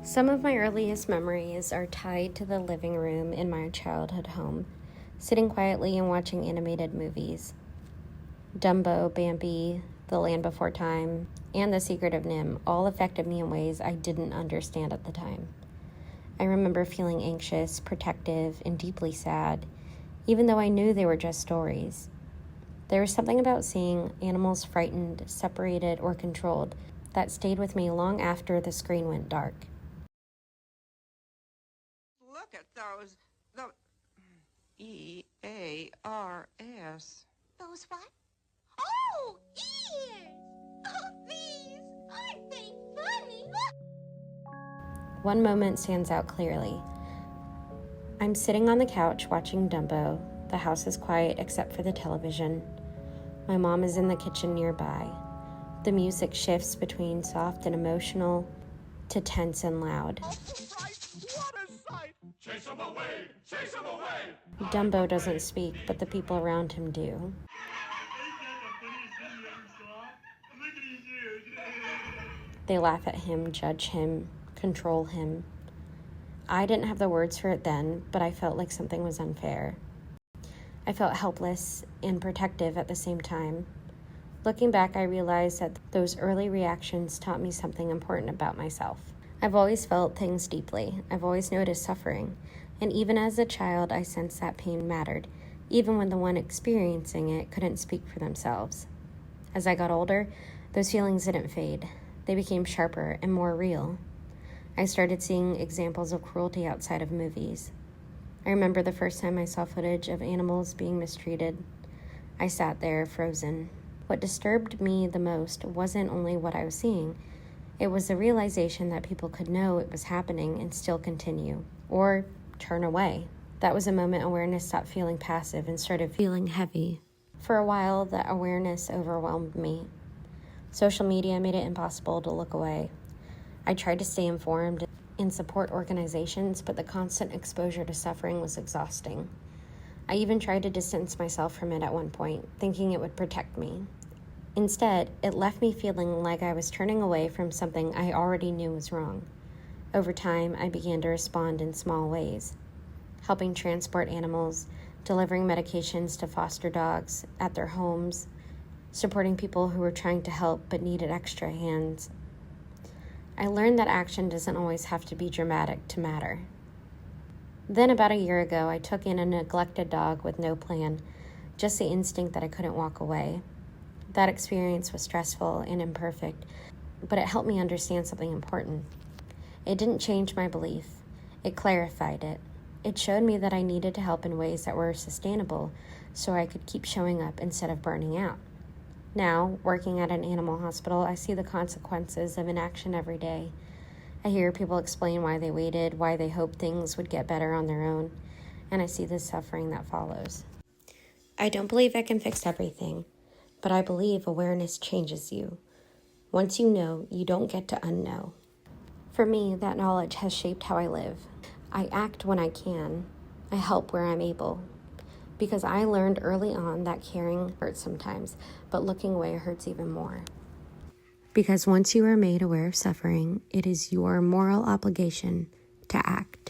Some of my earliest memories are tied to the living room in my childhood home, sitting quietly and watching animated movies. Dumbo, Bambi, The Land Before Time, and The Secret of Nim all affected me in ways I didn't understand at the time. I remember feeling anxious, protective, and deeply sad, even though I knew they were just stories. There was something about seeing animals frightened, separated, or controlled that stayed with me long after the screen went dark. Look at those. The E-A-R-S. Those what? Oh, ears! Oh, these! Aren't they funny? One moment stands out clearly. I'm sitting on the couch watching Dumbo. The house is quiet except for the television. My mom is in the kitchen nearby. The music shifts between soft and emotional to tense and loud. Oh, Christ, what a sight! Chase 'em away! Chase 'em away! Dumbo doesn't speak, but the people around him do. They laugh at him, judge him, control him. I didn't have the words for it then, but I felt like something was unfair. I felt helpless and protective at the same time. Looking back, I realized that those early reactions taught me something important about myself. I've always felt things deeply. I've always noticed suffering. And even as a child, I sensed that pain mattered, even when the one experiencing it couldn't speak for themselves. As I got older, those feelings didn't fade. They became sharper and more real. I started seeing examples of cruelty outside of movies. I remember the first time I saw footage of animals being mistreated. I sat there, frozen. What disturbed me the most wasn't only what I was seeing. It was the realization that people could know it was happening and still continue, or turn away. That was a moment awareness stopped feeling passive and started feeling heavy. For a while, that awareness overwhelmed me. Social media made it impossible to look away. I tried to stay informed and support organizations, but the constant exposure to suffering was exhausting. I even tried to distance myself from it at one point, thinking it would protect me. Instead, it left me feeling like I was turning away from something I already knew was wrong. Over time, I began to respond in small ways, helping transport animals, delivering medications to foster dogs at their homes, supporting people who were trying to help but needed extra hands. I learned that action doesn't always have to be dramatic to matter. Then about a year ago, I took in a neglected dog with no plan, just the instinct that I couldn't walk away. That experience was stressful and imperfect, but it helped me understand something important. It didn't change my belief. It clarified it. It showed me that I needed to help in ways that were sustainable so I could keep showing up instead of burning out. Now, working at an animal hospital, I see the consequences of inaction every day. I hear people explain why they waited, why they hoped things would get better on their own, and I see the suffering that follows. I don't believe I can fix everything, but I believe awareness changes you. Once you know, you don't get to unknow. For me, that knowledge has shaped how I live. I act when I can. I help where I'm able. Because I learned early on that caring hurts sometimes, but looking away hurts even more. Because once you are made aware of suffering, it is your moral obligation to act.